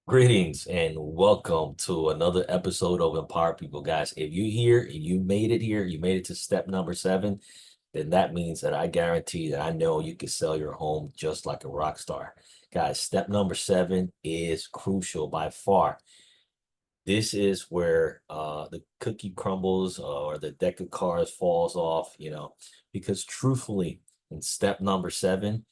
Greetings and welcome to another episode of Empower People, guys. If you're here and you made it here, you made it to step number 7, then that means that I guarantee that I know you can sell your home just like a rock star. Guys, step number 7 is crucial by far. This is where the cookie crumbles or the deck of cards falls off, because truthfully, in step number 7,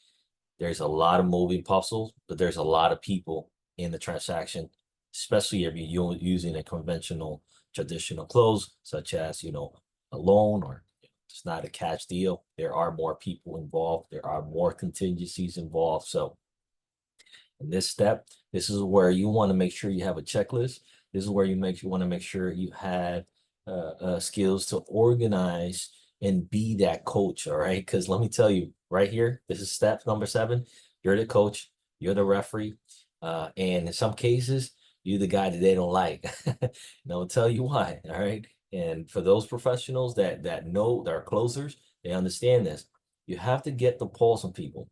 there's a lot of moving puzzles, but there's a lot of people in the transaction, especially if you're using a conventional traditional close, such as, a loan or it's not a cash deal. There are more people involved. There are more contingencies involved. So in this step, this is where you want to make sure you have a checklist. This is where you want to make sure you have skills to organize and be that coach. All right, because let me tell you, right here, this is step number 7. You're the coach. You're the referee, and in some cases, you're the guy that they don't like. And I'll tell you why. All right, and for those professionals that know that are closers, they understand this. You have to get the pulse on people.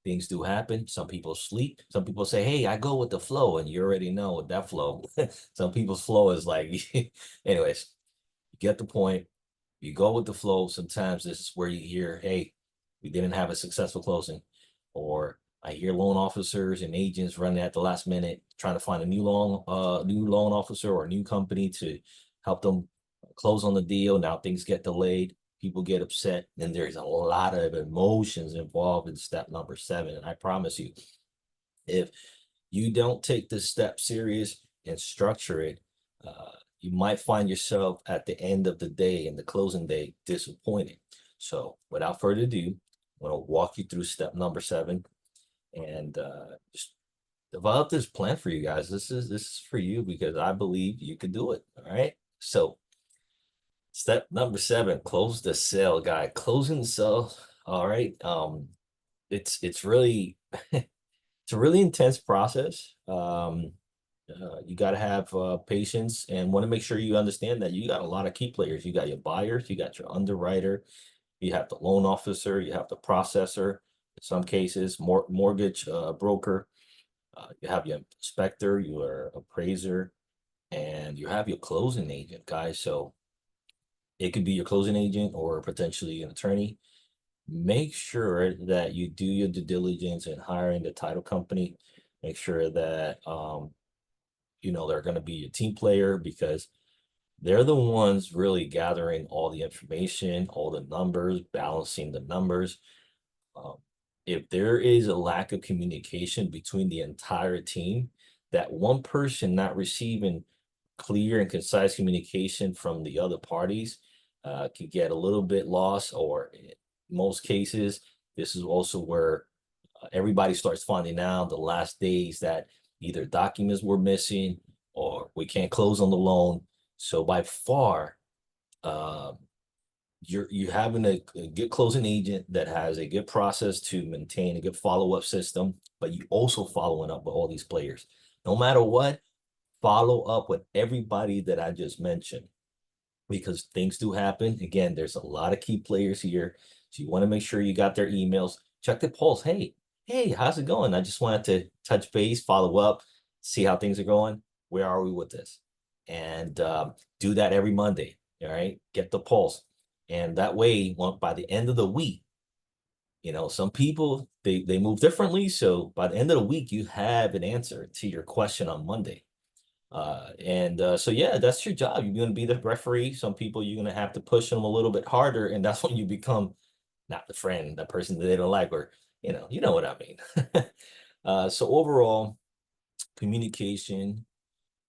Things do happen. Some people sleep. Some people say, "Hey, I go with the flow," and you already know what that flow. Some people's flow is like, anyways, you get the point. You go with the flow. Sometimes this is where you hear, "Hey, we didn't have a successful closing," or I hear loan officers and agents running at the last minute trying to find a new loan officer or a new company to help them close on the deal. Now things get delayed, people get upset, and there's a lot of emotions involved in step number 7. And I promise you, if you don't take this step serious and structure it, you might find yourself at the end of the day and the closing day disappointed. So without further ado, I'm going to walk you through step number 7 and just develop this plan for you guys. This is for you because I believe you can do it. All right. So step number 7, close the sale, guy. Closing the sale. All right. It's really it's a really intense process. You got to have patience and want to make sure you understand that you got a lot of key players. You got your buyers, you got your underwriter, you have the loan officer, you have the processor. In some cases, mortgage broker. You have your inspector, your appraiser, and you have your closing agent, guys. So it could be your closing agent or potentially an attorney. Make sure that you do your due diligence in hiring the title company. Make sure that they're going to be your team player because they're the ones really gathering all the information, all the numbers, balancing the numbers. Um, if there is a lack of communication between the entire team, that one person not receiving clear and concise communication from the other parties could get a little bit lost, or in most cases, this is also where everybody starts finding out the last days that either documents were missing or we can't close on the loan. So by far, uh, you're having a good closing agent that has a good process to maintain a good follow-up system, but you also following up with all these players. No matter what, follow up with everybody that I just mentioned because things do happen. Again, there's a lot of key players here. So you want to make sure you got their emails, check the pulse. Hey, how's it going? I just wanted to touch base, follow up, see how things are going. Where are we with this? And do that every Monday. All right. Get the pulse. And that way, by the end of the week, some people they move differently. So by the end of the week, you have an answer to your question on Monday. So yeah, that's your job. You're going to be the referee. Some people you're going to have to push them a little bit harder, and that's when you become not the friend, the person that they don't like, or you know what I mean. So overall, communication,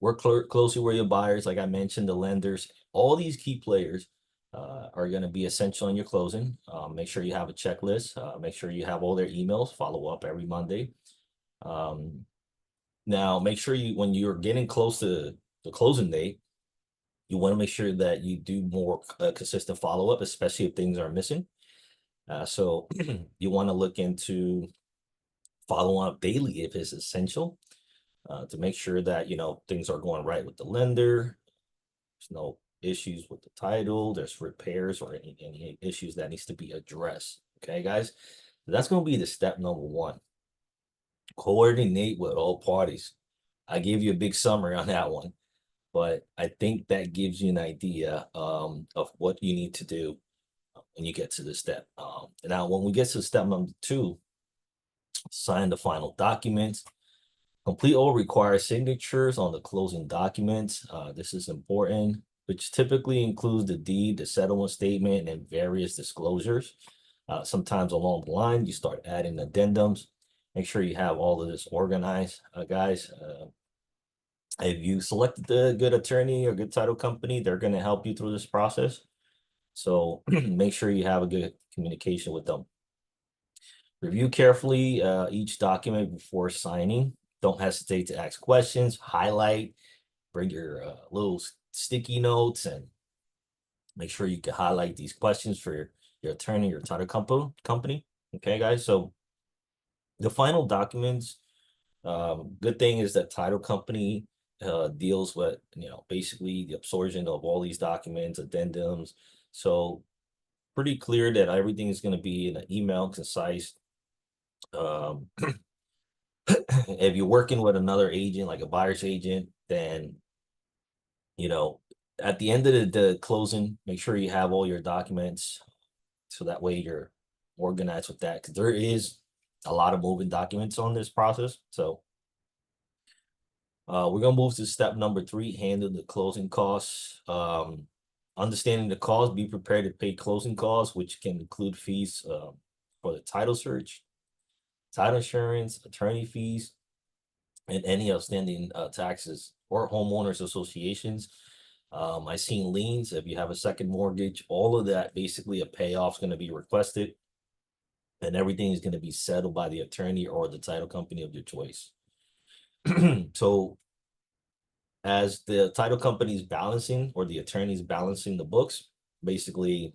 work closely with your buyers, like I mentioned, the lenders, all these key players are going to be essential in your closing. Make sure you have a checklist. Make sure you have all their emails. Follow up every Monday. Um, Now, make sure when you're getting close to the closing date, you want to make sure that you do more consistent follow-up, especially if things are missing. So you want to look into following up daily if it's essential to make sure that, things are going right with the lender. There's no issues with the title. There's repairs or any issues that needs to be addressed. Okay, guys? That's going to be the step number 1. Coordinate with all parties. I gave you a big summary on that one, but I think that gives you an idea of what you need to do when you get to this step. Now, when we get to step number 2, sign the final documents. Complete all required signatures on the closing documents. This is important, which typically includes the deed, the settlement statement, and various disclosures. Sometimes along the line, you start adding addendums. Make sure you have all of this organized, guys. If you selected the good attorney or good title company, they're going to help you through this process. So make sure you have a good communication with them. Review carefully each document before signing. Don't hesitate to ask questions, highlight, bring your little sticky notes, and make sure you can highlight these questions for your attorney, your title company. Okay, guys. So the final documents, good thing is that title company deals with, basically the absorption of all these documents, addendums. So pretty clear that everything is going to be in an email, concise. Um, if you're working with another agent, like a buyer's agent, then, you know, at the end of the closing, make sure you have all your documents so that way you're organized with that, because there is a lot of moving documents on this process. So we're gonna move to step number 3, handle the closing costs. Understanding the cost, be prepared to pay closing costs, which can include fees for the title search, title insurance, attorney fees, and any outstanding taxes or homeowners associations. I seen liens. If you have a second mortgage, all of that, basically a payoff is going to be requested, and everything is going to be settled by the attorney or the title company of your choice. So as the title company is balancing, or the attorney is balancing the books, basically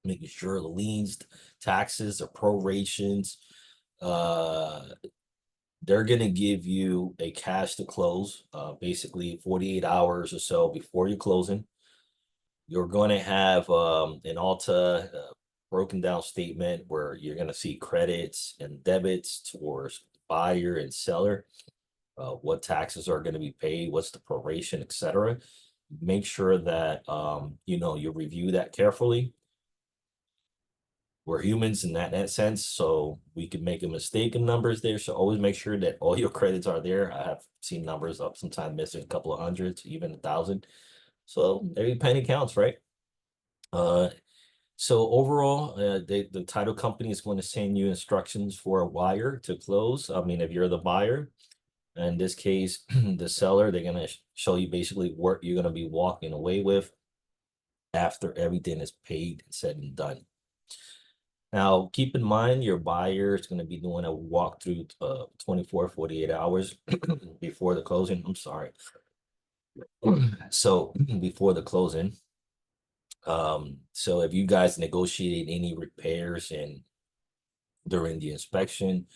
making sure the liens, taxes, or prorations, uh, they're going to give you a cash to close, basically 48 hours or so before you're closing. You're going to have an Alta broken down statement where you're going to see credits and debits towards buyer and seller, what taxes are going to be paid, what's the proration, etc. Make sure that you review that carefully. We're humans in that sense, so we can make a mistake in numbers there. So always make sure that all your credits are there. I have seen numbers up sometimes missing a couple of hundreds, even 1,000. So every penny counts, right? So overall, the title company is going to send you instructions for a wire to close. I mean, if you're the buyer, in this case, the seller, they're going to show you basically what you're going to be walking away with after everything is paid and said and done. Now, keep in mind, your buyer is going to be doing a walkthrough 24, 48 hours before the closing. I'm sorry. So before the closing. So if you guys negotiate any repairs and during the inspection,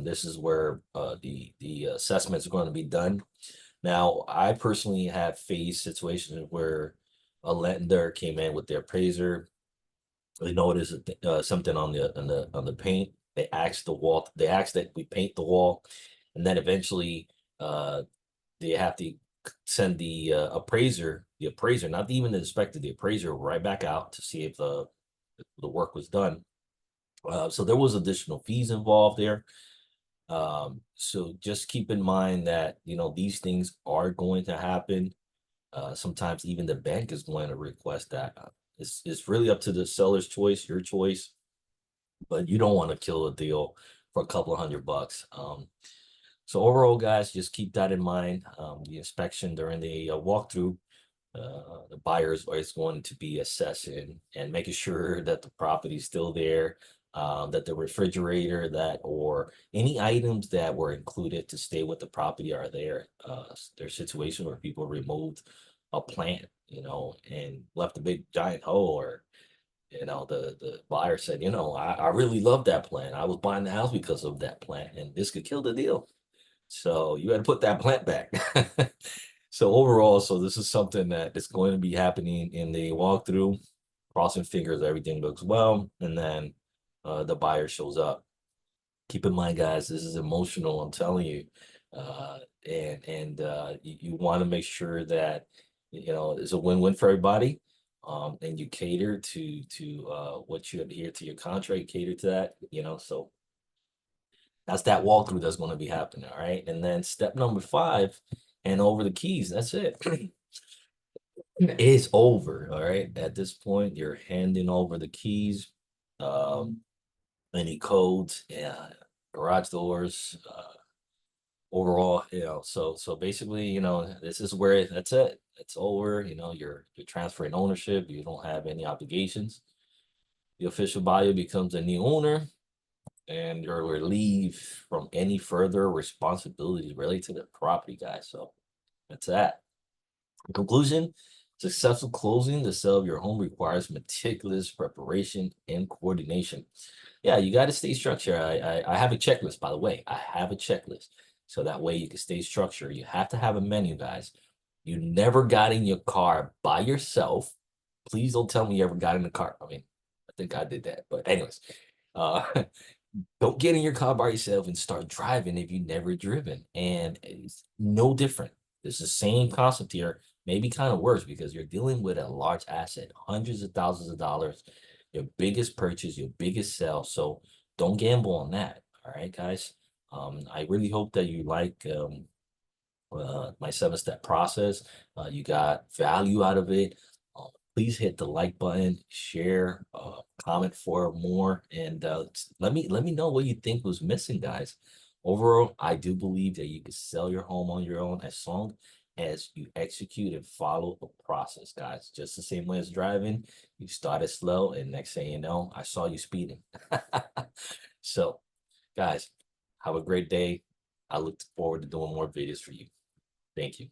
this is where the assessments are going to be done. Now, I personally have faced situations where a lender came in with their appraiser. They noticed something on the paint. They asked that we paint the wall, and then eventually uh, they have to send the appraiser, not even the inspector, the appraiser right back out to see if the work was done. So there was additional fees involved there. So just keep in mind that, these things are going to happen. Sometimes even the bank is going to request that. It's really up to the seller's choice, your choice, but you don't want to kill a deal for a couple of $100. So overall, guys, just keep that in mind. The inspection during the walkthrough, the buyers is going to be assessing and making sure that the property is still there, that the refrigerator or any items that were included to stay with the property are there. There's situations where people removed a plant, and left a big giant hole, or the buyer said, I really love that plant. I was buying the house because of that plant, and this could kill the deal. So you got to put that plant back. So overall, this is something that is going to be happening in the walkthrough. Crossing fingers, everything looks well, and then the buyer shows up. Keep in mind, guys, this is emotional. I'm telling you, uh, and you want to make sure that it's a win-win for everybody. And you cater to what you adhere to your contract, cater to that, so that's that walkthrough that's going to be happening. All right. And then step number 5, hand over the keys. That's it. It's over. All right. At this point, you're handing over the keys, um, any codes, garage doors, overall, so basically, this is where that's it. It's over. You're transferring ownership. You don't have any obligations. The official buyer becomes a new owner, and you're relieved from any further responsibilities related to the property, guys. So that's that. In conclusion, successful closing the sale of your home requires meticulous preparation and coordination. Yeah, you got to stay structured. I have a checklist, by the way. I have a checklist. So that way you can stay structured. You have to have a menu, guys. You never got in your car by yourself. Please don't tell me you ever got in the car. I mean, I think I did that. But anyways, uh, don't get in your car by yourself and start driving if you've never driven. And it's no different. It's the same concept here, maybe kind of worse because you're dealing with a large asset, hundreds of thousands of dollars, your biggest purchase, your biggest sale. So don't gamble on that. All right, guys. I really hope that you like my 7-step process. You got value out of it. Please hit the like button, share, comment for more, and let me know what you think was missing, guys. Overall, I do believe that you can sell your home on your own as long as you execute and follow the process, guys. Just the same way as driving, you started slow, and next thing you know, I saw you speeding. So, guys, have a great day. I look forward to doing more videos for you. Thank you.